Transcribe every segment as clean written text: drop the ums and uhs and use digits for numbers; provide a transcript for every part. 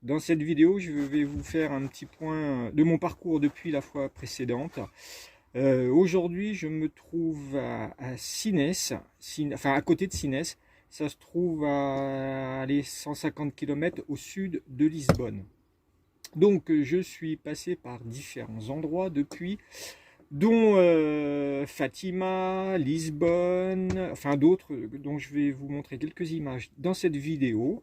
Dans cette vidéo, je vais vous faire un petit point de mon parcours depuis la fois précédente. Aujourd'hui, je me trouve à Sines, enfin à côté de Sines. Ça se trouve à aller 150 km au sud de Lisbonne. Donc, je suis passé par différents endroits depuis, dont Fatima, Lisbonne, enfin d'autres dont je vais vous montrer quelques images dans cette vidéo.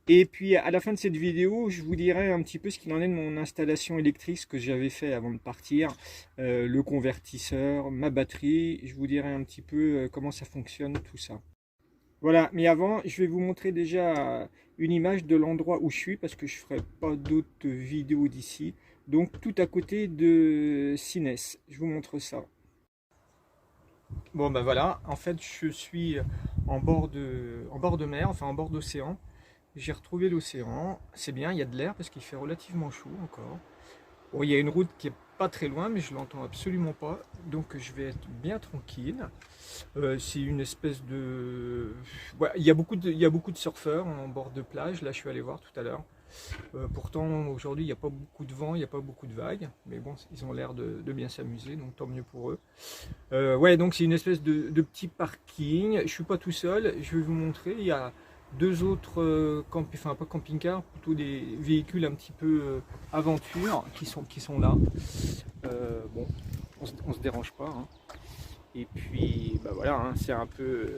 Et puis à la fin de cette vidéo, je vous dirai un petit peu ce qu'il en est de mon installation électrique, ce que j'avais fait avant de partir, le convertisseur, ma batterie, je vous dirai un petit peu comment ça fonctionne, tout ça. Voilà, mais avant, je vais vous montrer déjà une image de l'endroit où je suis, parce que je ne ferai pas d'autres vidéos d'ici. Donc tout à côté de Sines, je vous montre ça. Bon ben voilà, en fait je suis en bord de mer, enfin en bord d'océan. J'ai retrouvé l'océan, c'est bien, il y a de l'air parce qu'il fait relativement chaud encore. Bon, il y a une route qui est pas très loin, mais je l'entends absolument pas, donc je vais être bien tranquille. C'est une espèce de... Ouais, il y a beaucoup de surfeurs en bord de plage, là je suis allé voir tout à l'heure. Pourtant aujourd'hui il n'y a pas beaucoup de vent, il n'y a pas beaucoup de vagues, mais bon, ils ont l'air de bien s'amuser, donc tant mieux pour eux. Ouais, donc c'est une espèce de petit parking, je suis pas tout seul, je vais vous montrer, il y a deux autres enfin pas camping-cars, plutôt des véhicules un petit peu aventure qui sont là. Bon, on se dérange pas, hein. Et puis bah voilà, hein, c'est un peu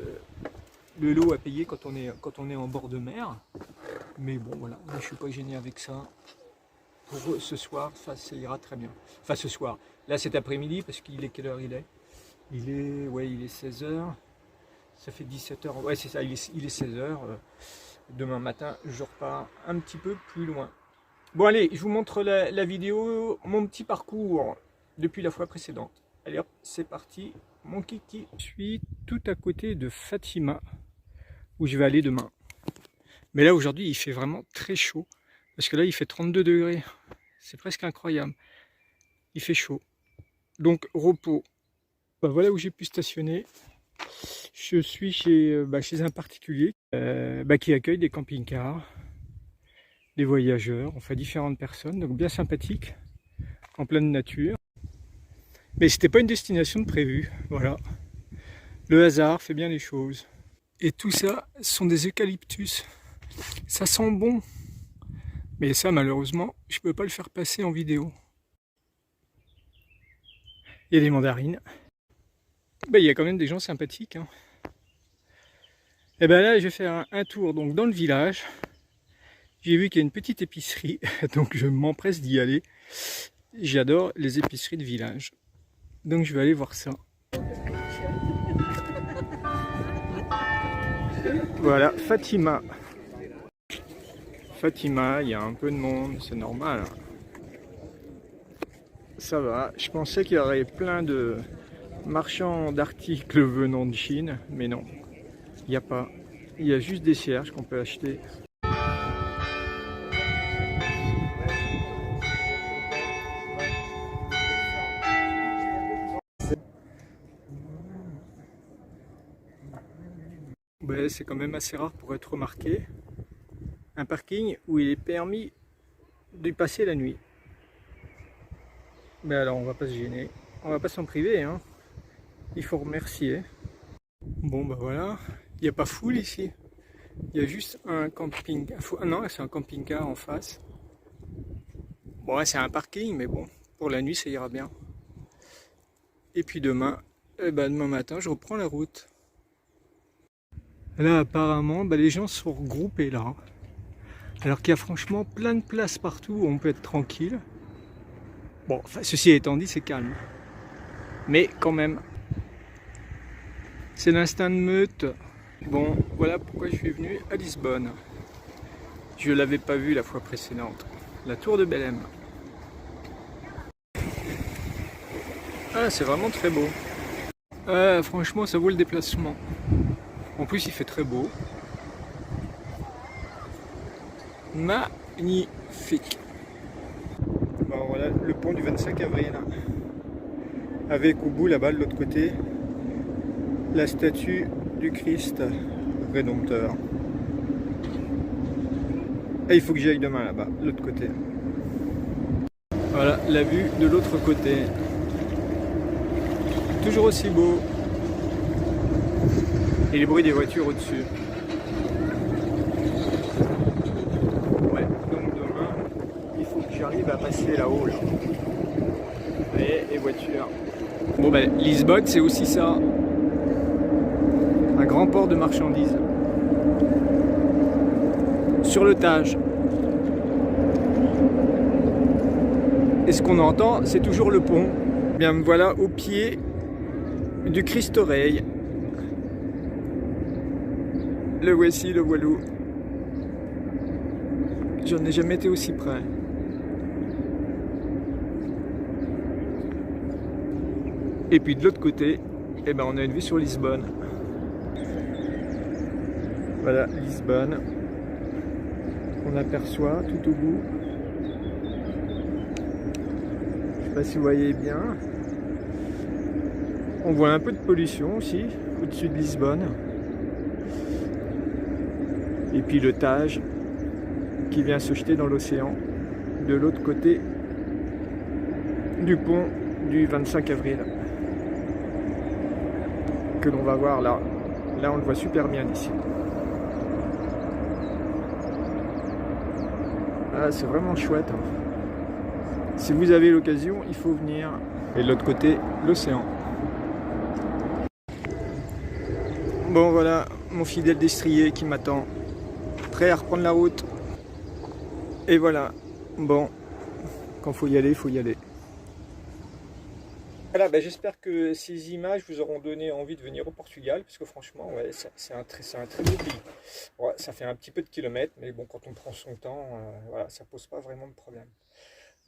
le lot à payer quand on est en bord de mer. Mais bon voilà, moi, je suis pas gêné avec ça. Pour ce soir, ça ira très bien. Enfin ce soir, là cet après-midi, parce qu'il est quelle heure il est? Il est 16h. Ça fait 17h, ouais c'est ça, il est 16h. Demain matin, je repars un petit peu plus loin. Bon allez, je vous montre la vidéo, mon petit parcours depuis la fois précédente. Allez hop, c'est parti, mon kiki. Je suis tout à côté de Fatima, où je vais aller demain. Mais là aujourd'hui, il fait vraiment très chaud, parce que là il fait 32 degrés. C'est presque incroyable. Il fait chaud. Donc repos. Ben, voilà où j'ai pu stationner. Je suis chez un particulier qui accueille des camping-cars, des voyageurs, enfin différentes personnes, donc bien sympathique, en pleine nature. Mais c'était pas une destination de prévue, voilà. Le hasard fait bien les choses. Et tout ça sont des eucalyptus. Ça sent bon. Mais ça, malheureusement, je peux pas le faire passer en vidéo. Il y a des mandarines. Il y a quand même des gens sympathiques, hein. Et ben là, je vais faire un tour donc dans le village. J'ai vu qu'il y a une petite épicerie, donc je m'empresse d'y aller. J'adore les épiceries de village. Donc je vais aller voir ça. Voilà, Fatima. Fatima, il y a un peu de monde, c'est normal. Ça va, je pensais qu'il y aurait plein de marchands d'articles venant de Chine, mais non, il n'y a pas. Il y a juste des cierges qu'on peut acheter. Ouais, c'est quand même assez rare pour être remarqué. Un parking où il est permis de passer la nuit. Mais alors on va pas se gêner, on va pas s'en priver, hein. Il faut remercier. Bon bah voilà, il n'y a pas foule ici. Il y a juste un camping. Ah non, c'est un camping-car en face. Bon, ouais, c'est un parking, mais bon, pour la nuit ça ira bien. Et puis demain, demain matin, je reprends la route. Là apparemment, les gens sont regroupés là. Alors qu'il y a franchement plein de places partout où on peut être tranquille. Bon, enfin, ceci étant dit, c'est calme. Mais quand même, c'est l'instinct de meute. Bon, voilà pourquoi je suis venu à Lisbonne. Je ne l'avais pas vu la fois précédente. La tour de Belém. Ah, c'est vraiment très beau. Franchement, ça vaut le déplacement. En plus, il fait très beau. Magnifique. Bon, voilà le pont du 25 avril. Avec au bout là-bas, de l'autre côté, la statue du Christ Rédempteur. Et il faut que j'y aille demain là-bas, de l'autre côté. Voilà, la vue de l'autre côté. Toujours aussi beau. Et les bruits des voitures au-dessus. Ouais, donc demain, il faut que j'arrive à passer là-haut. Là. Vous voyez, les voitures. Bon ben, Lisbonne, c'est aussi ça. Un grand port de marchandises. Sur le Tage. Et ce qu'on entend, c'est toujours le pont. Bien, me voilà au pied du Christ-Oreille. Le voici, le voilou. J'en ai jamais été aussi près. Et puis de l'autre côté, eh ben, on a une vue sur Lisbonne. Voilà, Lisbonne. On aperçoit tout au bout. Je sais pas si vous voyez bien. On voit un peu de pollution aussi, au-dessus de Lisbonne. Et puis le Tage qui vient se jeter dans l'océan de l'autre côté du pont du 25 avril. Que l'on va voir là. Là, on le voit super bien d'ici. Ah, c'est vraiment chouette. Si vous avez l'occasion, il faut venir. Et de l'autre côté, l'océan. Bon, voilà mon fidèle destrier qui m'attend. Prêt à reprendre la route. Et voilà. Bon, quand faut y aller, il faut y aller. Voilà, ben j'espère que ces images vous auront donné envie de venir au Portugal, parce que franchement, ouais, c'est un très beau pays. Ouais, ça fait un petit peu de kilomètres, mais bon, quand on prend son temps, voilà, ça pose pas vraiment de problème.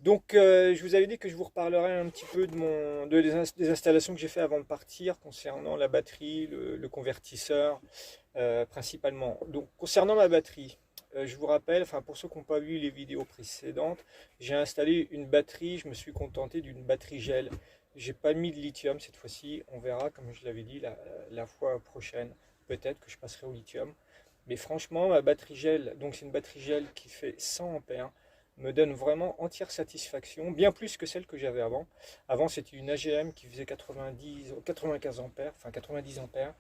Donc, je vous avais dit que je vous reparlerai un petit peu des installations que j'ai fait avant de partir, concernant la batterie, le convertisseur, principalement. Donc, concernant ma batterie, je vous rappelle, enfin pour ceux qui n'ont pas vu les vidéos précédentes, j'ai installé une batterie, je me suis contenté d'une batterie gel. J'ai pas mis de lithium cette fois-ci, on verra comme je l'avais dit la fois prochaine, peut-être que je passerai au lithium. Mais franchement, ma batterie gel, donc c'est une batterie gel qui fait 100 ampères, me donne vraiment entière satisfaction, bien plus que celle que j'avais avant. Avant c'était une AGM qui faisait 95 ampères, enfin 90 ampères.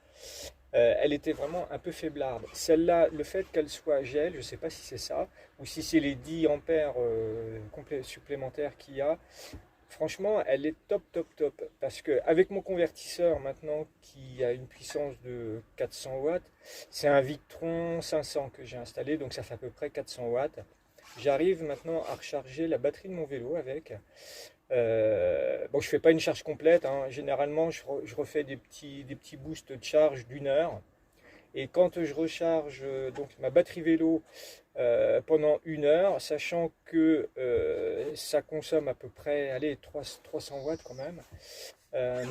Elle était vraiment un peu faiblarde. Celle-là, le fait qu'elle soit gel, je ne sais pas si c'est ça, ou si c'est les 10 ampères supplémentaires qu'il y a. Franchement, elle est top. Parce qu'avec mon convertisseur maintenant, qui a une puissance de 400 watts, c'est un Victron 500 que j'ai installé, donc ça fait à peu près 400 watts. J'arrive maintenant à recharger la batterie de mon vélo avec. Bon, je fais pas une charge complète, hein. Généralement, je refais des petits boosts de charge d'1 heure. Et quand je recharge donc ma batterie vélo pendant 1 heure, sachant que ça consomme à peu près allez, 300 watts quand même,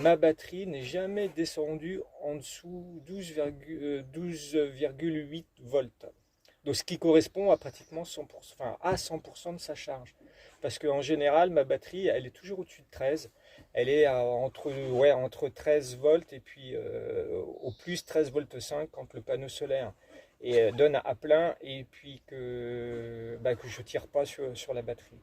ma batterie n'est jamais descendue en dessous 12,8 volts. Donc, ce qui correspond à pratiquement 100%, enfin, à 100% de sa charge. Parce qu'en général, ma batterie, elle est toujours au-dessus de 13. Elle est entre 13 volts et puis au plus 13 volts 5 quand le panneau solaire donne à plein et puis que je ne tire pas sur la batterie.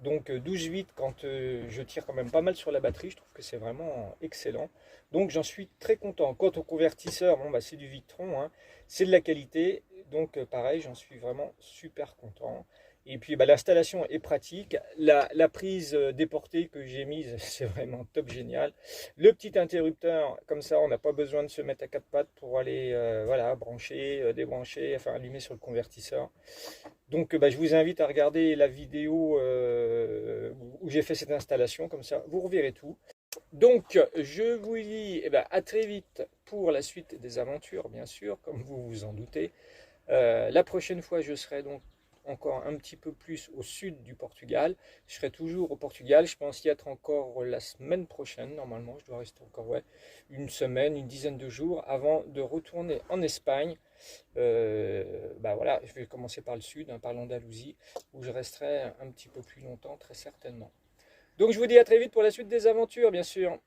Donc 12,8 quand je tire quand même pas mal sur la batterie, je trouve que c'est vraiment excellent. Donc j'en suis très content. Quant au convertisseur, bon, c'est du Victron, hein, c'est de la qualité. Donc pareil, j'en suis vraiment super content. Et puis l'installation est pratique. La prise déportée que j'ai mise, c'est vraiment top génial. Le petit interrupteur, comme ça, on n'a pas besoin de se mettre à quatre pattes pour aller voilà, brancher, débrancher, enfin allumer sur le convertisseur. Donc je vous invite à regarder la vidéo où j'ai fait cette installation, comme ça vous reverrez tout. Donc je vous dis à très vite pour la suite des aventures, bien sûr, comme vous vous en doutez. La prochaine fois, je serai donc encore un petit peu plus au sud du Portugal. Je serai toujours au Portugal. Je pense y être encore la semaine prochaine. Normalement, je dois rester encore une semaine, une dizaine de jours avant de retourner en Espagne. Voilà, je vais commencer par le sud, par l'Andalousie, où je resterai un petit peu plus longtemps, très certainement. Donc je vous dis à très vite pour la suite des aventures, bien sûr.